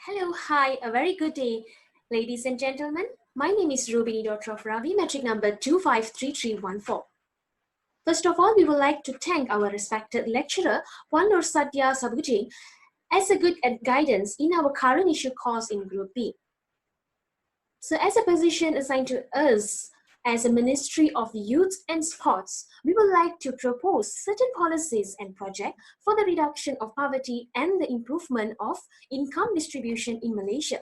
Hello, hi, a very good day, ladies and gentlemen. My name is Rubini, daughter of Ravi, metric number 253314. First of all, we would like to thank our respected lecturer, Wanur Satya Sabuji, as a good guidance in our current issue course in Group B. So as a position assigned to us as a Ministry of Youth and Sports, we would like to propose certain policies and projects for the reduction of poverty and the improvement of income distribution in Malaysia.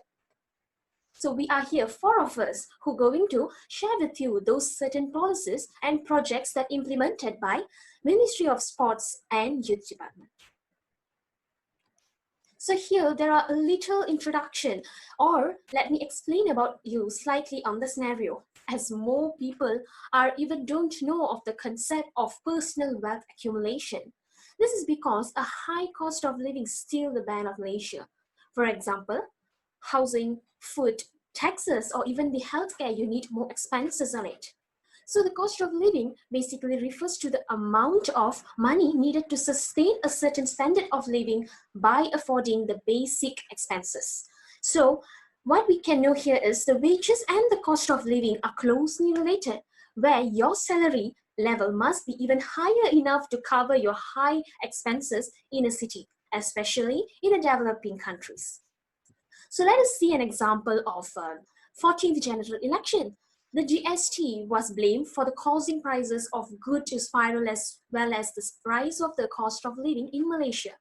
So we are here, four of us, who are going to share with you those certain policies and projects that implemented by Ministry of Sports and Youth Department. So here there are a little introduction, or let me explain about you slightly on the scenario, as more people are even don't know of the concept of personal wealth accumulation. This is because a high cost of living is still the ban of Malaysia. For example, housing, food, taxes, or even the healthcare, you need more expenses on it. So the cost of living basically refers to the amount of money needed to sustain a certain standard of living by affording the basic expenses. So what we can know here is the wages and the cost of living are closely related, where your salary level must be even higher enough to cover your high expenses in a city, especially in the developing countries. So let us see an example of 14th general election. The GST was blamed for the causing prices of goods to spiral as well as the rise of the cost of living in Malaysia.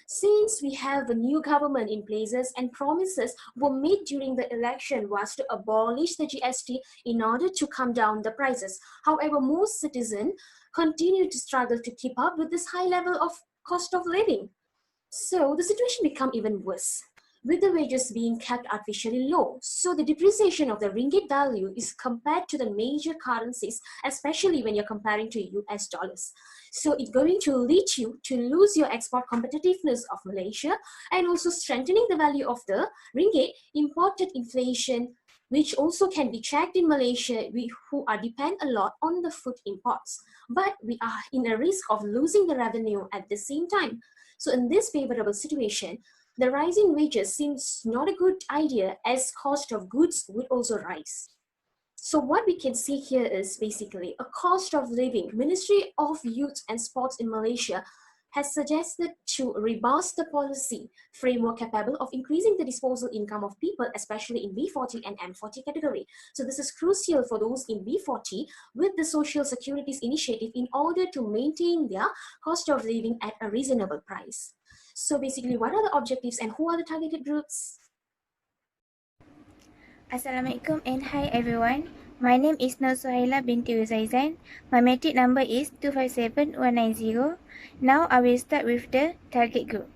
Since we have a new government in places and promises were made during the election was to abolish the GST in order to calm down the prices. However, most citizens continue to struggle to keep up with this high level of cost of living. So the situation became even worse, with the wages being kept artificially low. So the depreciation of the ringgit value is compared to the major currencies, especially when you're comparing to US dollars. So it's going to lead you to lose your export competitiveness of Malaysia and also strengthening the value of the ringgit, imported inflation, which also can be checked in Malaysia, who are depend a lot on the food imports. But we are in a risk of losing the revenue at the same time. So in this favorable situation, the rising wages seems not a good idea as cost of goods would also rise. So what we can see here is basically a cost of living. Ministry of Youth and Sports in Malaysia has suggested to revise the policy framework capable of increasing the disposable income of people, especially in B40 and M40 category. So this is crucial for those in B40 with the Social Securities Initiative in order to maintain their cost of living at a reasonable price. So basically, what are the objectives and who are the targeted groups? Assalamualaikum and hi everyone. My name is Nur Suhaila binti Uzaizan. My metric number is 257190. Now I will start with the target group.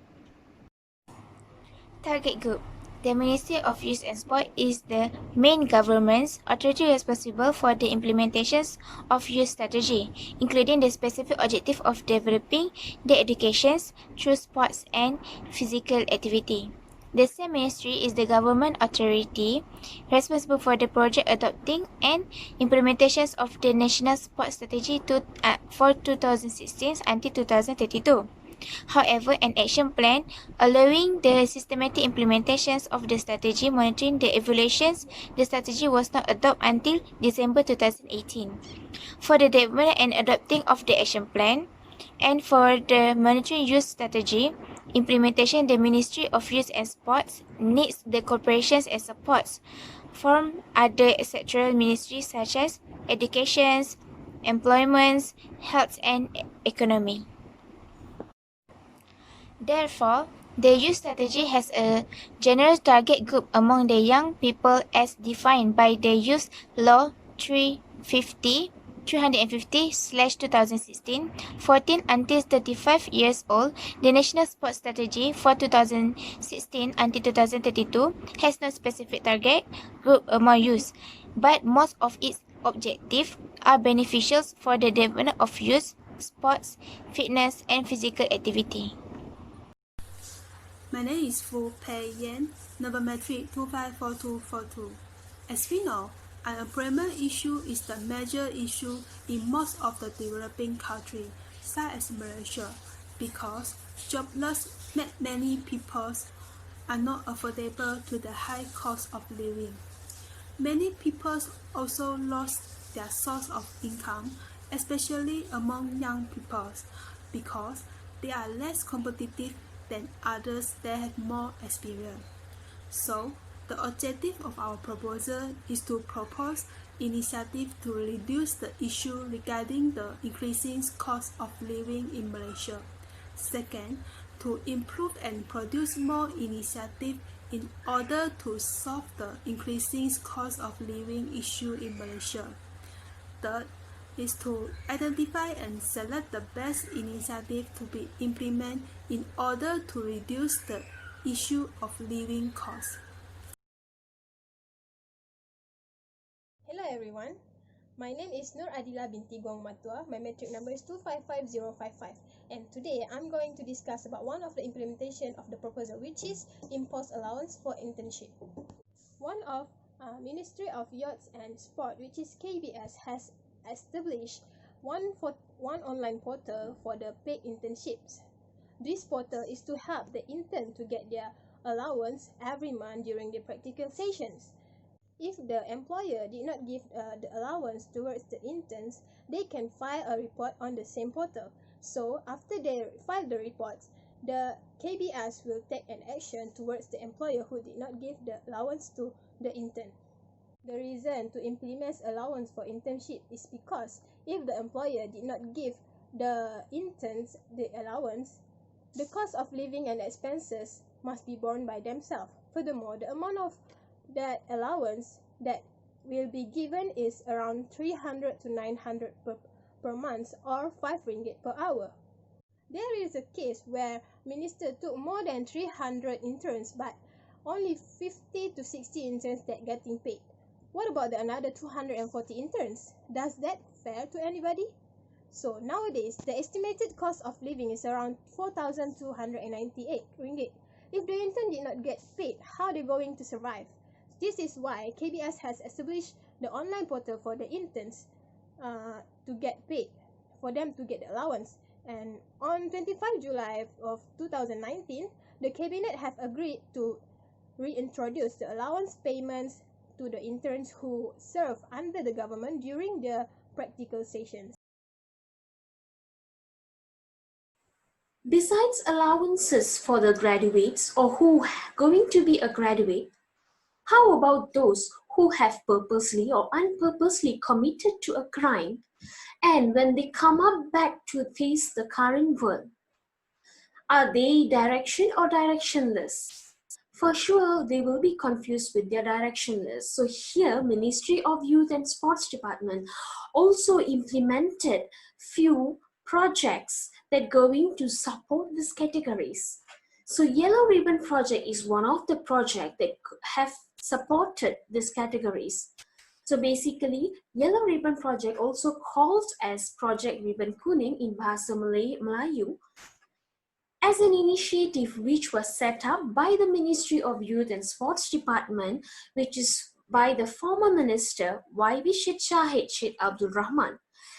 Target group. The Ministry of Youth and Sport is the main government's authority responsible for the implementations of youth strategy, including the specific objective of developing the educations through sports and physical activity. The same ministry is the government authority responsible for the project adopting and implementations of the National Sports Strategy for 2016 until 2032. However, an action plan allowing the systematic implementations of the strategy monitoring the evaluations, the strategy was not adopted until December 2018. For the development and adopting of the action plan, and for the monitoring youth strategy implementation, the Ministry of Youth and Sports needs the cooperations and supports from other sectoral ministries such as education, employment, health and economy. Therefore, the youth strategy has a general target group among the young people as defined by the Youth Law 350/2016, 14 until 35 years old. The National Sports Strategy for 2016 until 2032 has no specific target group among youth, but most of its objectives are beneficial for the development of youth, sports, fitness, and physical activity. My name is Fu Pei Yan, number metric 254242. As we know, unemployment issue is the major issue in most of the developing countries, such as Malaysia, because jobless make many people are not affordable to the high cost of living. Many people also lost their source of income, especially among young people, because they are less competitive than others that have more experience. So, the objective of our proposal is to propose initiatives to reduce the issue regarding the increasing cost of living in Malaysia. Second, to improve and produce more initiatives in order to solve the increasing cost of living issue in Malaysia. Third is to identify and select the best initiative to be implemented in order to reduce the issue of living costs. Hello everyone, my name is Nur Adila binti Guang Matua. My metric number is 255055, and today I'm going to discuss about one of the implementation of the proposal, which is imposed allowance for internship. One of Ministry of Youth and Sport, which is KBS, has established one online portal for the paid internships. This portal is to help the intern to get their allowance every month during the practical sessions. If the employer did not give the allowance towards the interns, they can file a report on the same portal. So after they file the reports, the KBS will take an action towards the employer who did not give the allowance to the intern. The reason to implement allowance for internship is because if the employer did not give the interns the allowance, the cost of living and expenses must be borne by themselves. Furthermore, the amount of that allowance that will be given is around 300 to 900 per month, or 5 ringgit per hour. There is a case where minister took more than 300 interns but only 50 to 60 interns that getting paid. What about the another 240 interns? Does that fair to anybody? So nowadays, the estimated cost of living is around 4,298 ringgit. If the intern did not get paid, how are they going to survive? This is why KBS has established the online portal for the interns to get paid, for them to get the allowance. And on 25 July of 2019, the Cabinet have agreed to reintroduce the allowance payments to the interns who serve under the government during the practical sessions. Besides allowances for the graduates or who going to be a graduate, how about those who have purposely or unpurposely committed to a crime, and when they come up back to face the current world, are they direction or directionless? For sure, they will be confused with their directionless. So here, Ministry of Youth and Sports Department also implemented few projects that going to support these categories. So Yellow Ribbon Project is one of the projects that have supported these categories. So basically, Yellow Ribbon Project, also called as Project Ribbon Kuning in Bahasa Melayu, as an initiative which was set up by the Ministry of Youth and Sports Department, which is by the former minister YB Shahid Sheikh Abdul Rahman.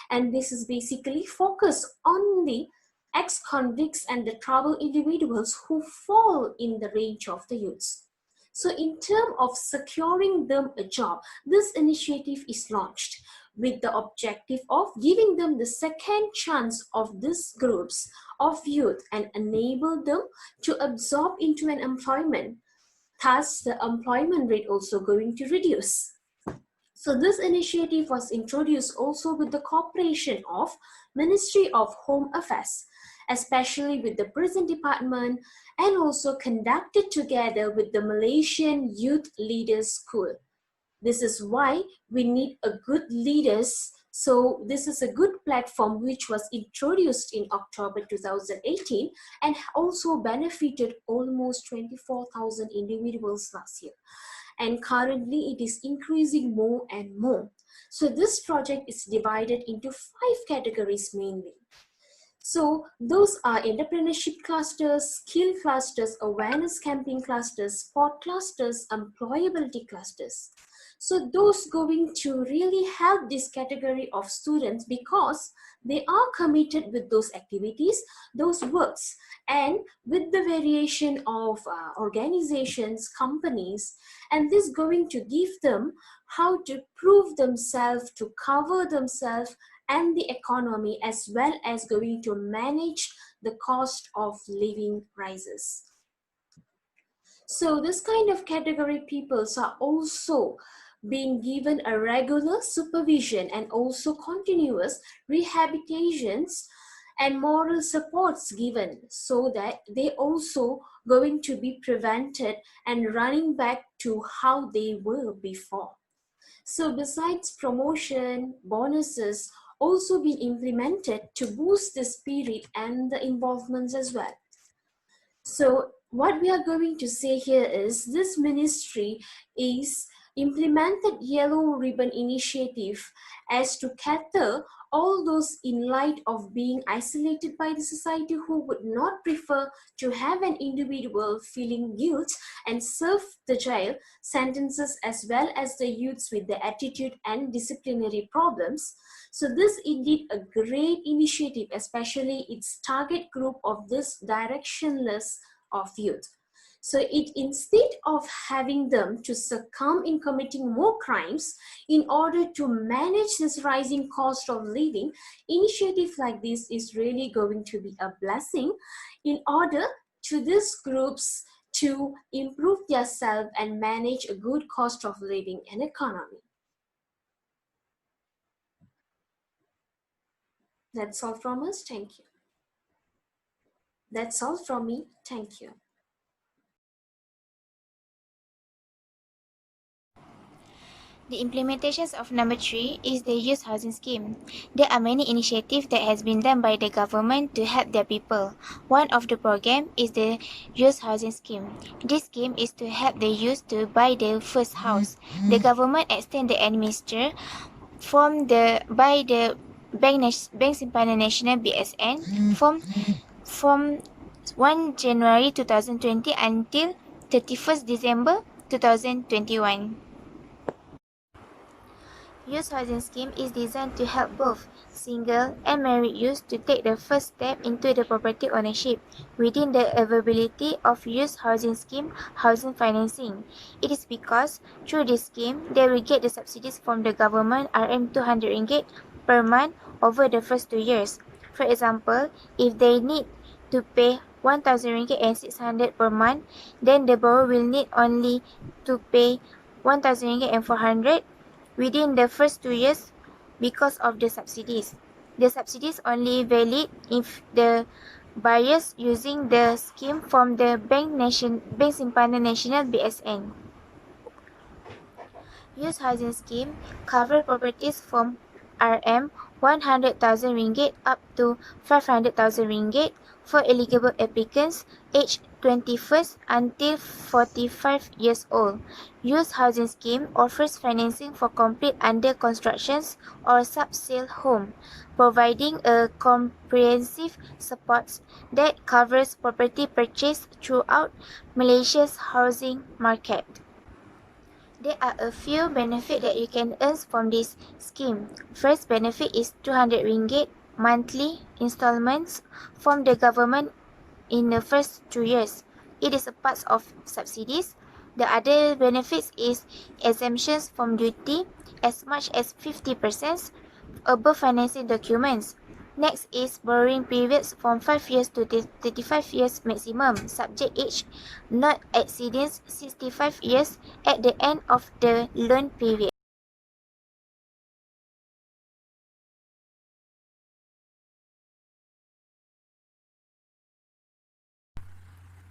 And this is basically focused on the ex-convicts and the troubled individuals who fall in the range of the youths. So in terms of securing them a job, this initiative is launched with the objective of giving them the second chance of these groups of youth and enable them to absorb into an employment. Thus, the employment rate also going to reduce. So this initiative was introduced also with the cooperation of Ministry of Home Affairs, especially with the Prison Department, and also conducted together with the Malaysian Youth Leaders School. This is why we need a good leaders. So this is a good platform which was introduced in October 2018 and also benefited almost 24,000 individuals last year. And currently it is increasing more and more. So this project is divided into 5 categories mainly. So those are entrepreneurship clusters, skill clusters, awareness campaign clusters, sport clusters, employability clusters. So those going to really help this category of students because they are committed with those activities, those works, and with the variation of organizations, companies, and this going to give them how to prove themselves, to cover themselves and the economy, as well as going to manage the cost of living rises. So this kind of category peoples are also being given a regular supervision and also continuous rehabilitations and moral supports given so that they also going to be prevented and running back to how they were before. So besides promotion, bonuses also being implemented to boost the spirit and the involvements as well. So what we are going to say here is this ministry is implemented yellow ribbon initiative as to cater all those in light of being isolated by the society who would not prefer to have an individual feeling guilt and serve the jail sentences, as well as the youths with the attitude and disciplinary problems. So this indeed a great initiative, especially its target group of this directionless of youth. So it, instead of having them to succumb in committing more crimes in order to manage this rising cost of living, initiative like this is really going to be a blessing in order to these groups to improve their self and manage a good cost of living and economy. That's all from us. Thank you. That's all from me. Thank you. The implementations of number 3 is the youth housing scheme. There are many initiatives that has been done by the government to help their people. One of the program is the youth housing scheme. This scheme is to help the youth to buy their first house. The government extend the administer by the Bank Simpanan Nasional (BSN) from 1 January 2020 until 31st December 2021. Youth housing scheme is designed to help both single and married youths to take the first step into the property ownership within the availability of youth housing scheme housing financing. It is because through this scheme they will get the subsidies from the government RM200 per month over the first 2 years. For example, if they need to pay 1,000 ringgit and 600 per month, then the borrower will need only to pay 1,000 ringgit and 400 within the first 2 years because of the subsidies. The subsidies only valid if the buyers using the scheme from the Bank Simpanan Nasional (BSN). Youth housing scheme cover properties from RM 100,000 ringgit up to 500,000 ringgit for eligible applicants aged 21st until 45 years old. Youth housing scheme offers financing for complete under constructions or sub-sale home, providing a comprehensive support that covers property purchase throughout Malaysia's housing market. There are a few benefits that you can earn from this scheme. First benefit is 200 ringgit monthly installments from the government in the first 2 years. It is a part of subsidies. The other benefits is exemptions from duty as much as 50% above financing documents. Next is borrowing periods from 5 years to 35 years maximum, subject age not exceeding 65 years at the end of the loan period.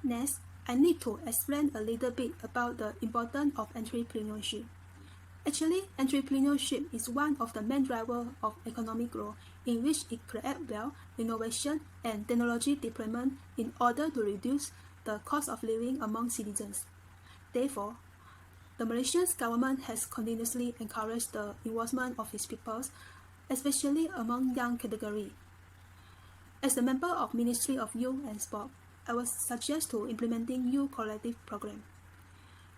Next, I need to explain a little bit about the importance of entrepreneurship. Actually, entrepreneurship is one of the main drivers of economic growth, in which it creates wealth, innovation, and technology deployment in order to reduce the cost of living among citizens. Therefore, the Malaysian government has continuously encouraged the involvement of its peoples, especially among young category. As a member of Ministry of Youth and Sport, I was suggest to implementing youth collective program.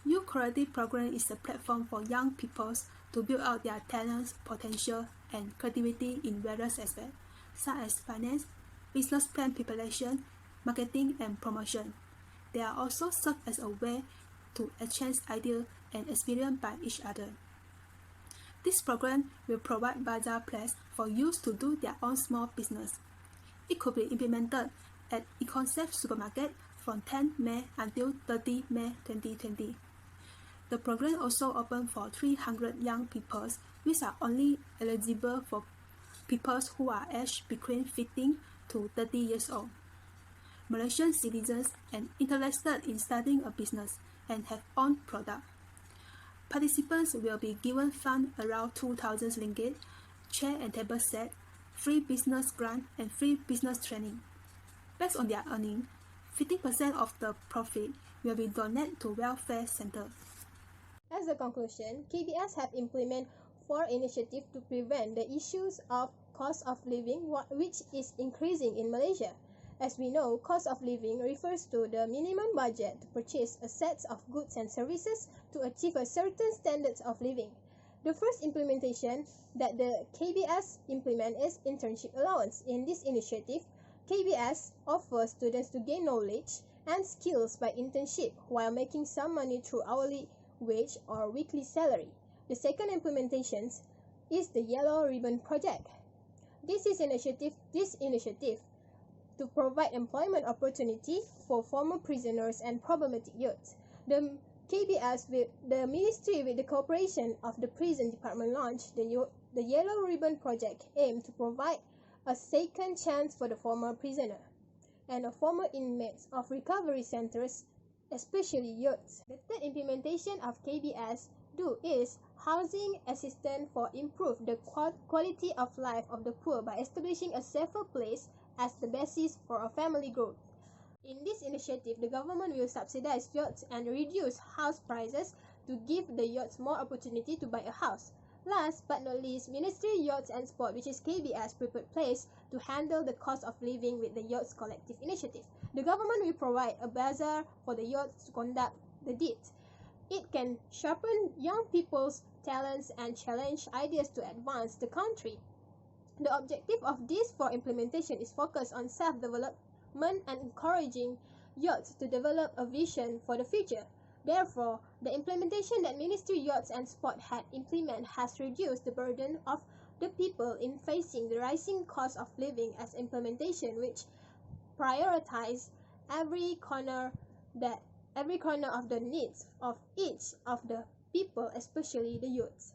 Youth Quality Program is a platform for young people to build out their talents, potential, and creativity in various aspects, such as finance, business plan preparation, marketing, and promotion. They are also serve as a way to exchange ideas and experience by each other. This program will provide bazaar place for youth to do their own small business. It could be implemented at eConcept Supermarket from 10 May until 30 May 2020. The program also open for 300 young people, which are only eligible for people who are aged between 15 to 30 years old. Malaysian citizens and interested in starting a business and have own product. Participants will be given fund around 2,000 ringgit, chair and table set, free business grant, and free business training. Based on their earning, 50% of the profit will be donated to welfare center. As a conclusion, KBS have implemented 4 initiatives to prevent the issues of cost of living which is increasing in Malaysia. As we know, cost of living refers to the minimum budget to purchase a set of goods and services to achieve a certain standards of living. The first implementation that the KBS implement is internship allowance. In this initiative, KBS offers students to gain knowledge and skills by internship while making some money through hourly wage or weekly salary. The second implementation is the Yellow Ribbon Project. This initiative to provide employment opportunity for former prisoners and problematic youths. The the Ministry with the cooperation of the Prison Department launched the Yellow Ribbon Project aimed to provide a second chance for the former prisoner and the former inmates of recovery centers, especially youths. The third implementation of KBS is housing assistance for improve the quality of life of the poor by establishing a safer place as the basis for a family growth. In this initiative, the government will subsidize youths and reduce house prices to give the youths more opportunity to buy a house. Last but not least, Ministry Youth and Sport, which is KBS, prepared place to handle the cost of living with the Youth Collective Initiative. The government will provide a bazaar for the youth to conduct the deed. It can sharpen young people's talents and challenge ideas to advance the country. The objective of these 4 implementation is focused on self-development and encouraging youth to develop a vision for the future. Therefore, the implementation that Ministry Youth and Sport had implemented has reduced the burden of the people in facing the rising cost of living as implementation which prioritize every corner of the needs of each of the people, especially the youths.